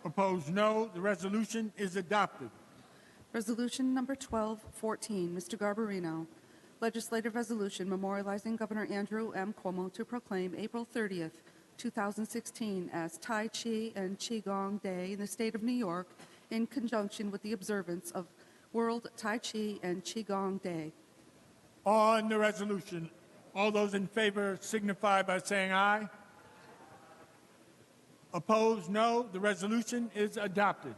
Opposed, no. The resolution is adopted. Resolution number 1214, Mr. Garbarino. Legislative resolution memorializing Governor Andrew M. Cuomo to proclaim April 30th, 2016 as Tai Chi and Qigong Day in the state of New York in conjunction with the observance of World Tai Chi and Qigong Day. On the resolution, all those in favor signify by saying aye. Opposed, no. The resolution is adopted.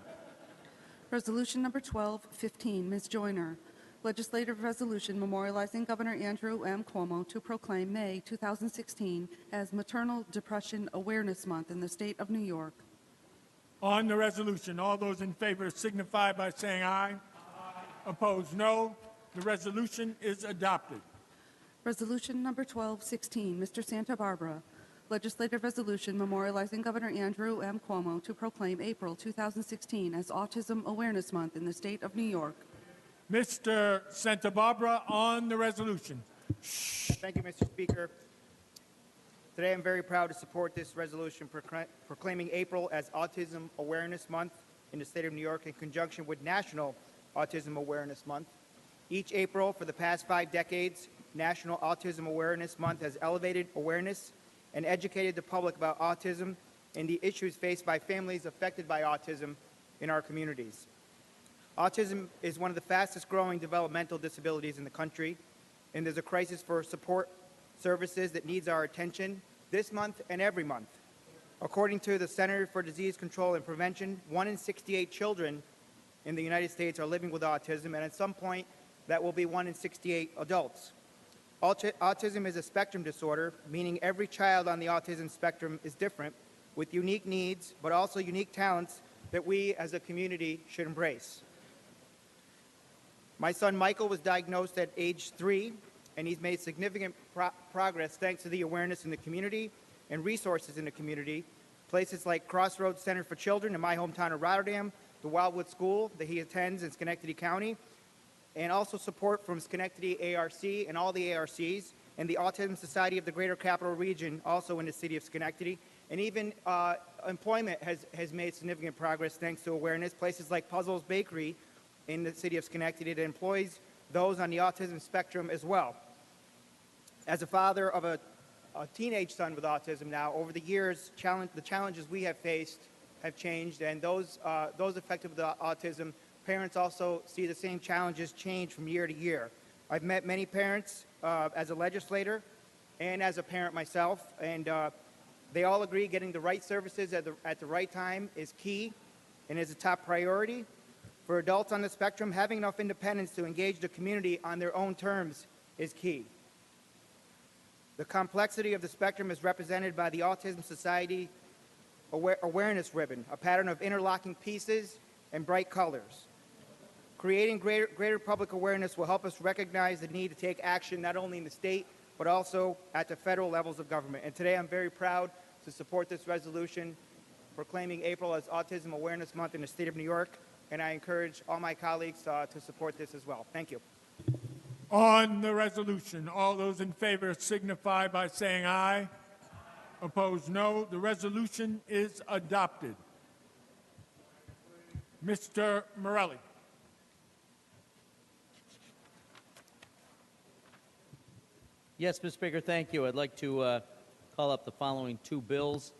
Resolution number 1215, Ms. Joyner. Legislative resolution memorializing Governor Andrew M. Cuomo to proclaim May 2016 as Maternal Depression Awareness Month in the state of New York. On the resolution, all those in favor signify by saying aye. Opposed, no. The resolution is adopted. Resolution number 1216, Mr. Santa Barbara. Legislative resolution memorializing Governor Andrew M. Cuomo to proclaim April 2016 as Autism Awareness Month in the state of New York. Mr. Santa Barbara, on the resolution. Thank you, Mr. Speaker. Today I'm very proud to support this resolution proclaiming April as Autism Awareness Month in the state of New York in conjunction with National Autism Awareness Month. Each April for the past 5 decades, National Autism Awareness Month has elevated awareness and educated the public about autism and the issues faced by families affected by autism in our communities. Autism is one of the fastest growing developmental disabilities in the country, and there's a crisis for support services that needs our attention this month and every month. According to the Center for Disease Control and Prevention, 1 in 68 children in the United States are living with autism, and at some point that will be 1 in 68 adults. Autism is a spectrum disorder, meaning every child on the autism spectrum is different, with unique needs, but also unique talents that we as a community should embrace. My son Michael was diagnosed at age 3, and he's made significant progress thanks to the awareness in the community and resources in the community. Places like Crossroads Center for Children in my hometown of Rotterdam, the Wildwood School that he attends in Schenectady County, and also support from Schenectady ARC and all the ARCs, and the Autism Society of the Greater Capital Region, also in the city of Schenectady. And even employment has made significant progress thanks to awareness. Places like Puzzles Bakery in the city of Schenectady that employs those on the autism spectrum as well. As a father of a teenage son with autism now, over the years, the challenges we have faced have changed, and those affected with autism, parents also see the same challenges change from year to year. I've met many parents as a legislator and as a parent myself, and they all agree getting the right services at the right time is key and is a top priority. For adults on the spectrum, having enough independence to engage the community on their own terms is key. The complexity of the spectrum is represented by the Autism Society Awareness Ribbon, a pattern of interlocking pieces and bright colors. Creating greater public awareness will help us recognize the need to take action not only in the state, but also at the federal levels of government. And today I'm very proud to support this resolution proclaiming April as Autism Awareness Month in the state of New York, and I encourage all my colleagues to support this as well. Thank you. On the resolution, all those in favor signify by saying aye. Opposed, no. The resolution is adopted. Mr. Morelli. Yes, Mr. Speaker, thank you. I'd like to call up the following 2 bills.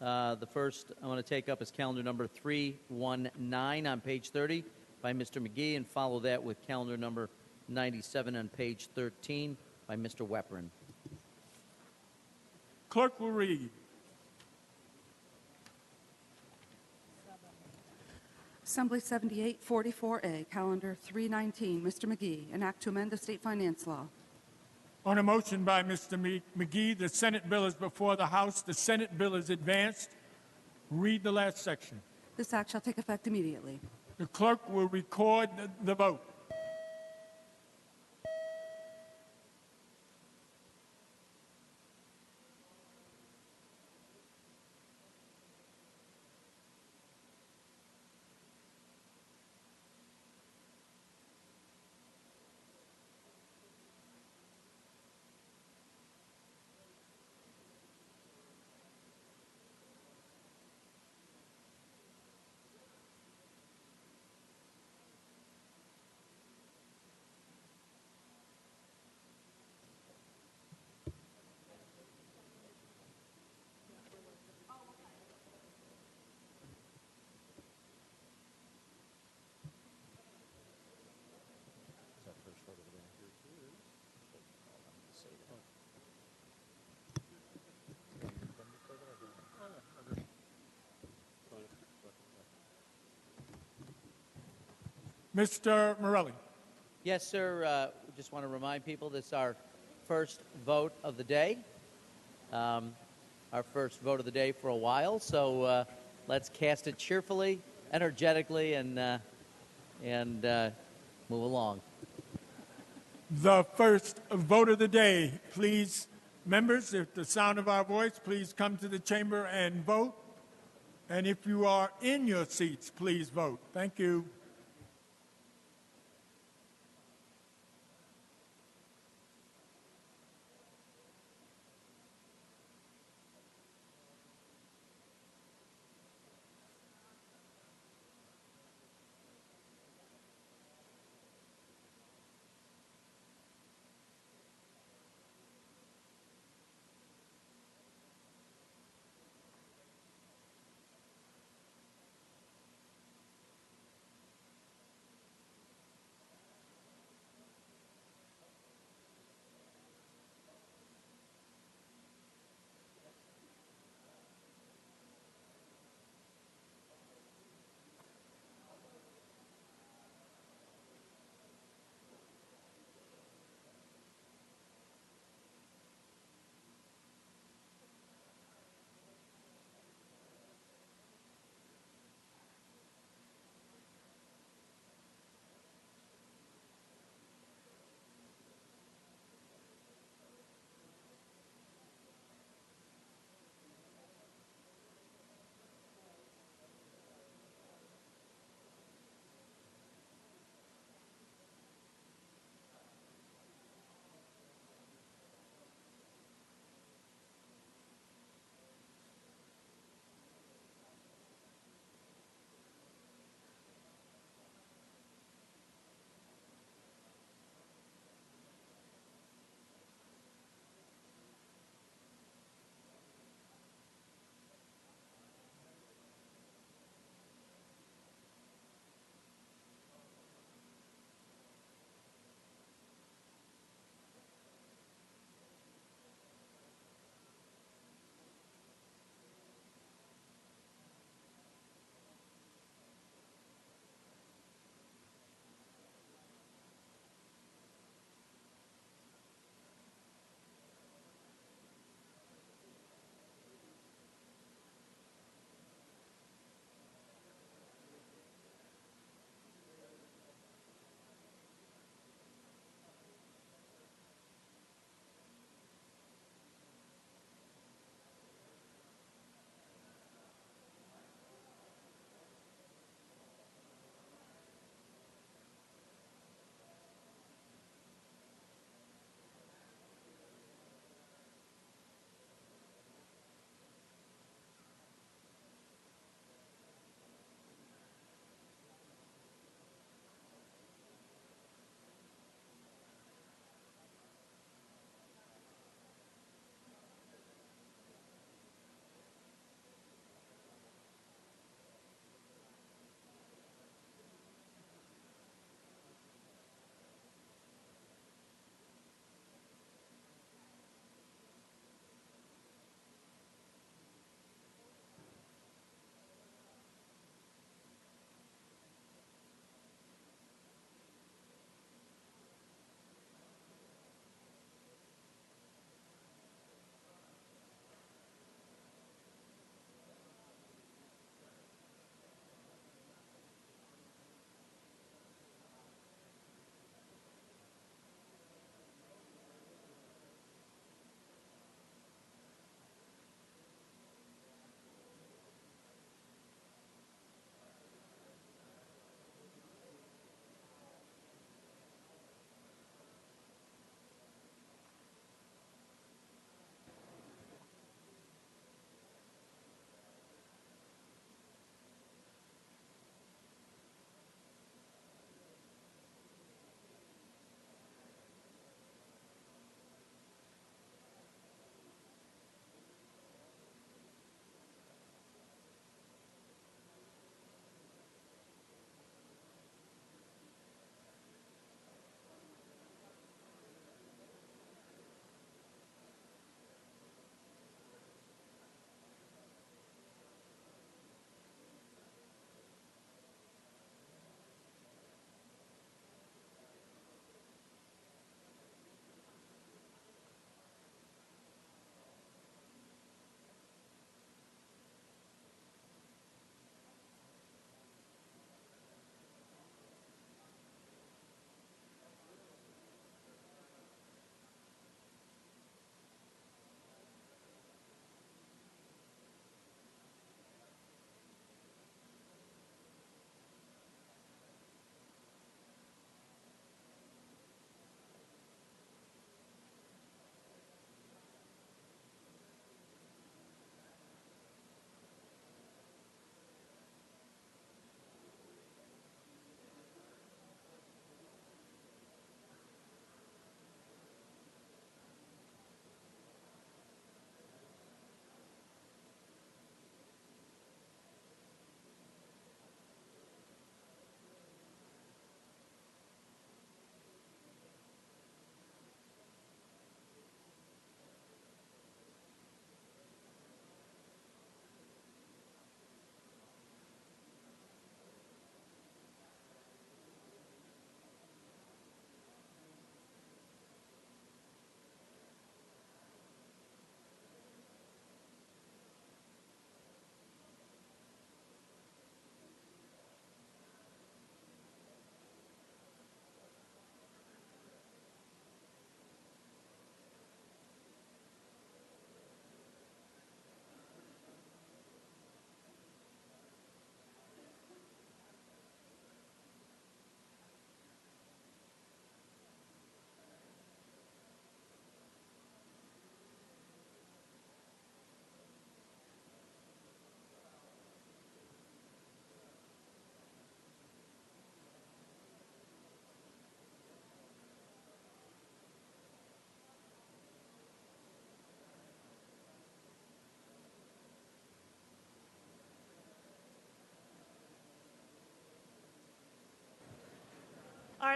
The first I want to take up is calendar number 319 on page 30 by Mr. McGee, and follow that with calendar number 97 on page 13 by Mr. Weprin. Clerk will read. Assembly 7844A, calendar 319, Mr. McGee, an act to amend the state finance law. On a motion by Mr. McGee, the Senate bill is before the House. The Senate bill is advanced. Read the last section. This act shall take effect immediately. The clerk will record the vote. Mr. Morelli. Yes, sir. We just want to remind people this is our first vote of the day. Our first vote of the day for a while. So let's cast it cheerfully, energetically, and move along. The first vote of the day. Please, members, if the sound of our voice, please come to the chamber and vote. And if you are in your seats, please vote. Thank you.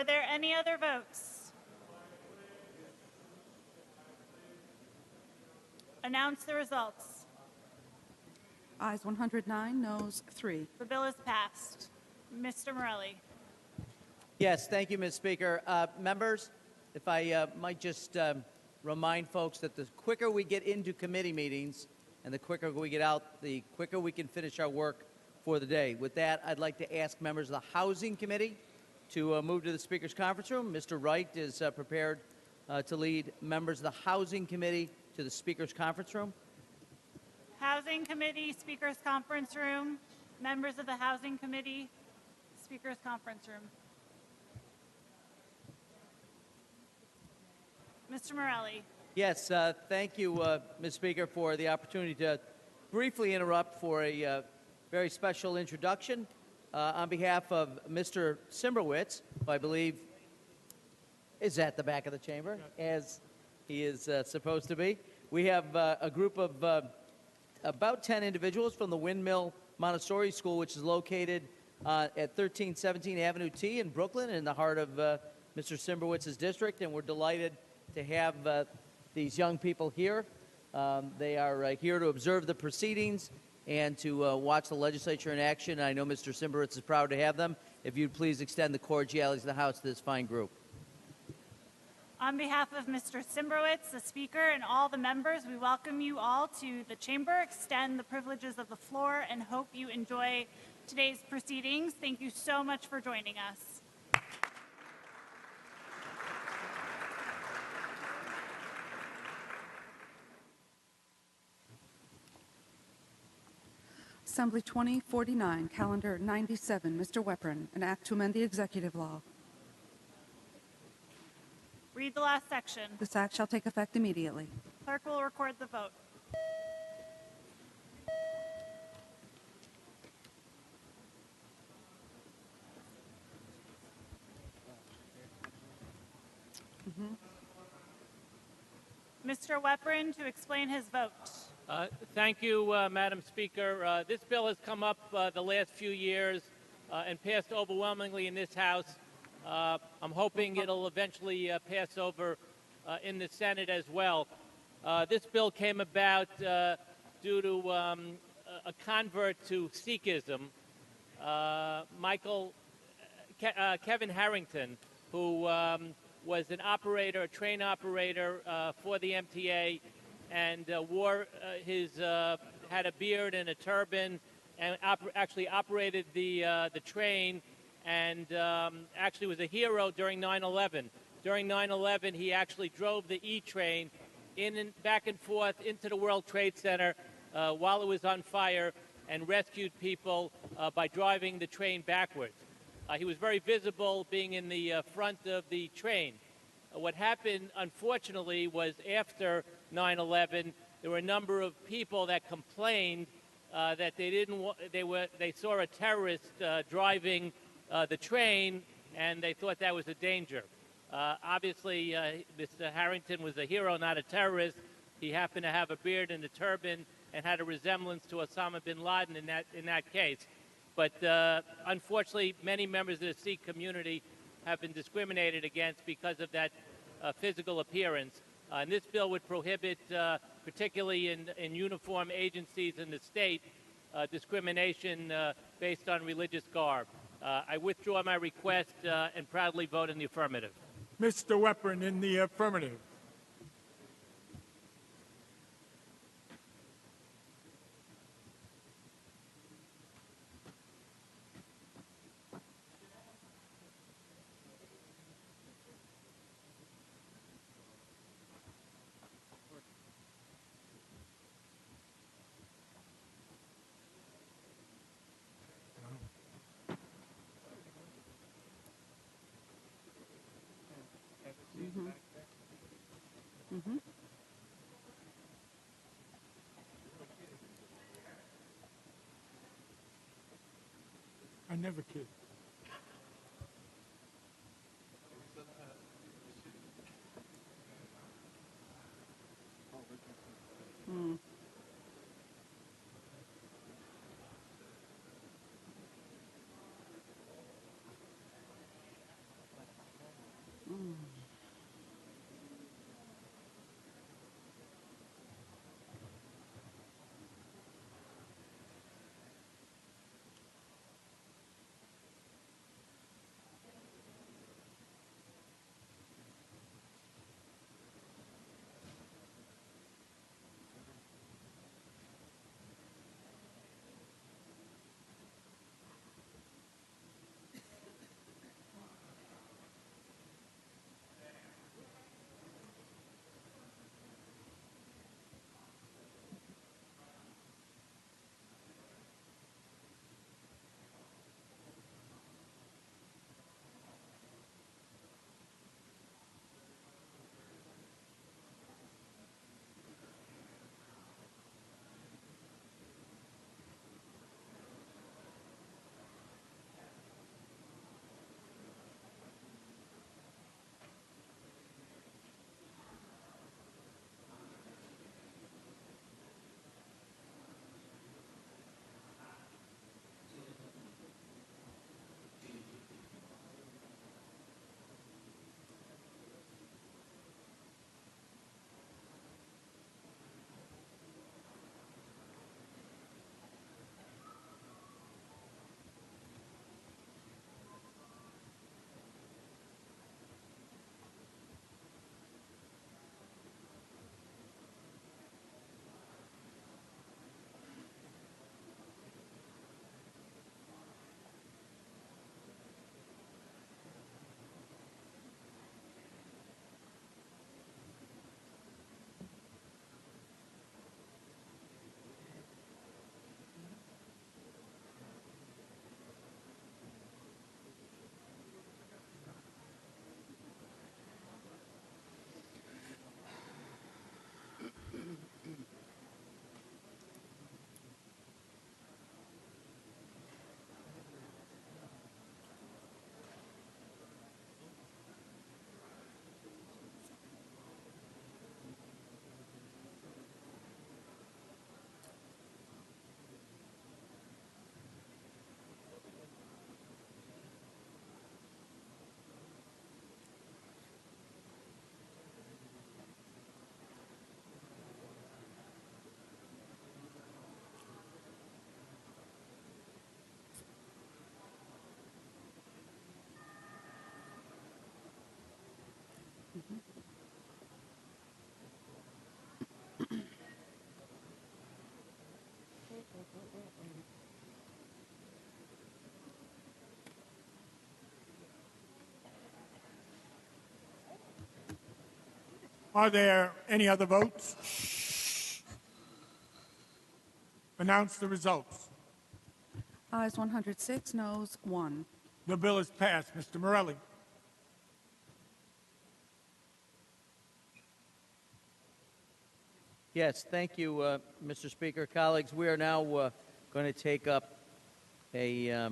Are there any other votes? Announce the results. Ayes 109, noes 3. The bill is passed. Mr. Morelli. Yes, thank you, Ms. Speaker. Members, if I might just remind folks that the quicker we get into committee meetings and the quicker we get out, the quicker we can finish our work for the day. With that, I'd like to ask members of the Housing Committee to move to the Speaker's conference room. Mr. Wright is prepared to lead members of the Housing Committee to the Speaker's conference room. Housing Committee, Speaker's Conference Room. Members of the Housing Committee, Speaker's Conference Room. Mr. Morelli. Yes, thank you, Ms. Speaker, for the opportunity to briefly interrupt for a very special introduction. On behalf of Mr. Simbrowitz, who I believe is at the back of the chamber, as he is supposed to be, we have a group of about 10 individuals from the Windmill Montessori School, which is located at 1317 Avenue T in Brooklyn, in the heart of Mr. Simbrowitz's district, and we're delighted to have these young people here. They are here to observe the proceedings and to watch the legislature in action. I know Mr. Simbrowitz is proud to have them. If you'd please extend the cordialities of the House to this fine group. On behalf of Mr. Simbrowitz, the Speaker, and all the members, we welcome you all to the chamber, extend the privileges of the floor, and hope you enjoy today's proceedings. Thank you so much for joining us. Assembly 2049, Calendar 97, Mr. Weprin, an act to amend the executive law. Read the last section. This act shall take effect immediately. Clerk will record the vote. Mr. Weprin to explain his vote. Thank you, Madam Speaker. This bill has come up the last few years and passed overwhelmingly in this House. I'm hoping it'll eventually pass over in the Senate as well. This bill came about due to a convert to Sikhism, Kevin Harrington, who was an operator, a train operator for the MTA, and had a beard and a turban, and actually operated the train, and actually was a hero during 9/11. During 9/11, he actually drove the E-train back and forth into the World Trade Center while it was on fire, and rescued people by driving the train backwards. He was very visible, being in the front of the train. What happened, unfortunately, was after 9/11, there were a number of people that complained that they saw a terrorist driving the train, and they thought that was a danger. Obviously, Mr. Harrington was a hero, not a terrorist. He happened to have a beard and a turban and had a resemblance to Osama bin Laden in that case. But unfortunately, many members of the Sikh community have been discriminated against because of that physical appearance. And this bill would prohibit, particularly in uniform agencies in the state, discrimination based on religious garb. I withdraw my request and proudly vote in the affirmative. Mr. Weprin in the affirmative. I never kid. Are there any other votes? Announce the results. Ayes 106, noes 1. The bill is passed. Mr. Morelli. Yes, thank you, Mr. Speaker. Colleagues, we are now going to take up a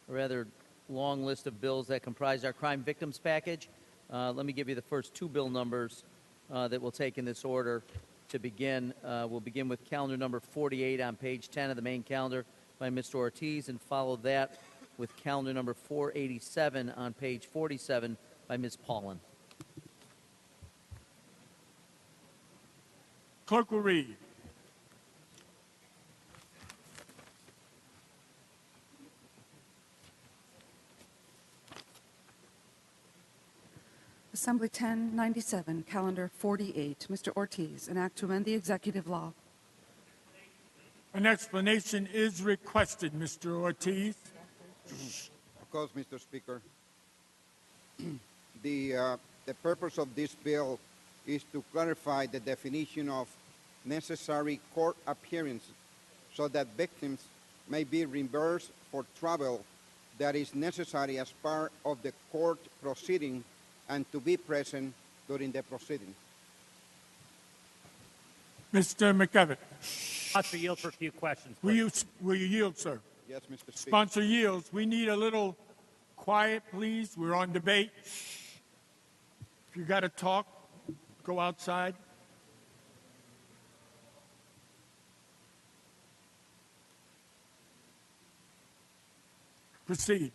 rather long list of bills that comprise our crime victims package. Let me give you the first two bill numbers that we'll take in this order to begin. We'll begin with calendar number 48 on page 10 of the main calendar by Mr. Ortiz, and follow that with calendar number 487 on page 47 by Ms. Paulin. Clerk will read. Assembly 1097, Calendar 48. Mr. Ortiz, an act to amend the executive law. An explanation is requested, Mr. Ortiz. Of course, Mr. Speaker. The purpose of this bill is to clarify the definition of necessary court appearance so that victims may be reimbursed for travel that is necessary as part of the court proceeding and to be present during the proceedings. Mr. McEvitt. Sponsor yield for a few questions, Will please. you yield, sir? Yes, Mr. Speaker. Sponsor yields. We need a little quiet, please. We're on debate. If you got to talk, go outside. Proceed.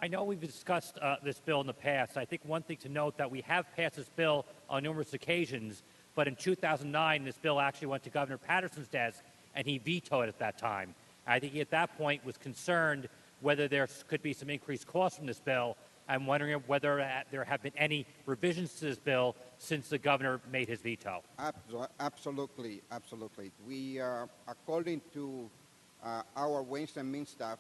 I know we've discussed this bill in the past. I think one thing to note that we have passed this bill on numerous occasions, but in 2009, this bill actually went to Governor Patterson's desk, and he vetoed it at that time. I think he at that point was concerned whether there could be some increased costs from this bill. I'm wondering whether there have been any revisions to this bill since the governor made his veto. Absolutely, absolutely. We, according to our Ways and Means staff,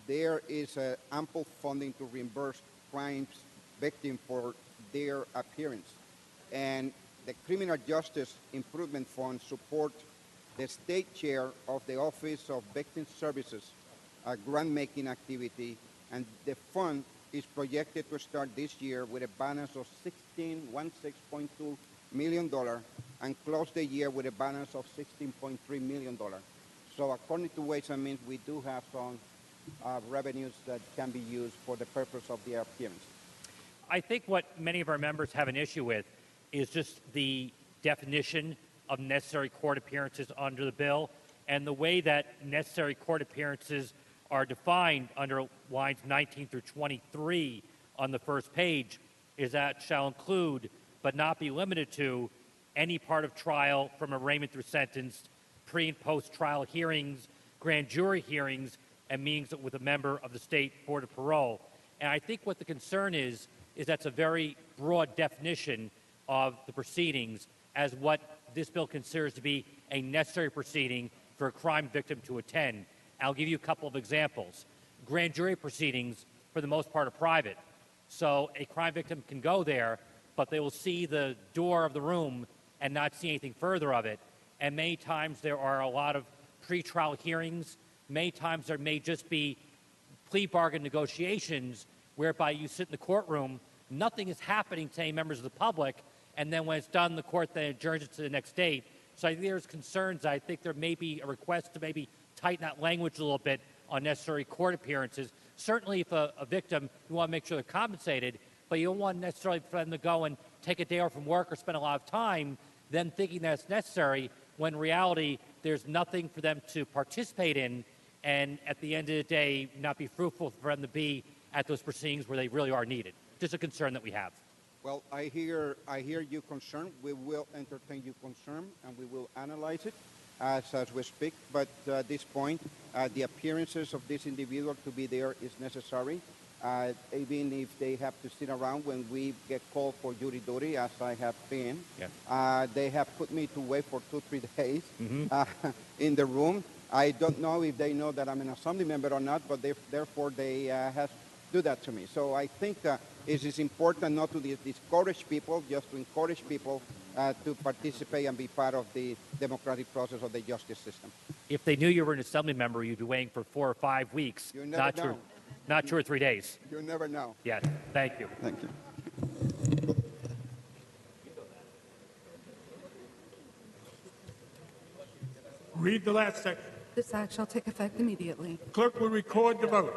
there is ample funding to reimburse crimes victims for their appearance. And the Criminal Justice Improvement Fund supports the state chair of the Office of Victim Services, a grant-making activity, and the fund is projected to start this year with a balance of $16.2 million and close the year with a balance of $16.3 million. So according to Ways and Means, we do have some revenues that can be used for the purpose of the appearance. I think what many of our members have an issue with is just the definition of necessary court appearances under the bill and the way that necessary court appearances are defined under lines 19 through 23 on the first page is that shall include but not be limited to any part of trial from arraignment through sentence, pre- and post-trial hearings, grand jury hearings, and meetings with a member of the State Board of Parole. And I think what the concern is that's a very broad definition of the proceedings as what this bill considers to be a necessary proceeding for a crime victim to attend. I'll give you a couple of examples. Grand jury proceedings, for the most part, are private. So a crime victim can go there, but they will see the door of the room and not see anything further of it. And many times there are a lot of pretrial hearings. Many times there may just be plea bargain negotiations whereby you sit in the courtroom, nothing is happening to any members of the public, and then when it's done, the court then adjourns it to the next date. So I think there's concerns. I think there may be a request to maybe tighten that language a little bit on necessary court appearances. Certainly if a victim, you want to make sure they're compensated, but you don't want necessarily for them to go and take a day off from work or spend a lot of time then thinking that it's necessary when in reality there's nothing for them to participate in, and at the end of the day not be fruitful for them to be at those proceedings where they really are needed. Just a concern that we have. Well, I hear your concern. We will entertain your concern and we will analyze it as we speak. But at this point, the appearances of this individual to be there is necessary. Even if they have to sit around when we get called for jury duty, as I have been. Yeah. They have put me to wait for 2-3 days in the room. I don't know if they know that I'm an assembly member or not, but therefore they have do that to me. So I think it is important not to discourage people, just to encourage people to participate and be part of the democratic process of the justice system. If they knew you were an assembly member, you'd be waiting for 4 or 5 weeks, You never know. not 2 or 3 days. You never know. Yes, thank you. Thank you. Read the last section. This act shall take effect immediately. Clerk will record the vote.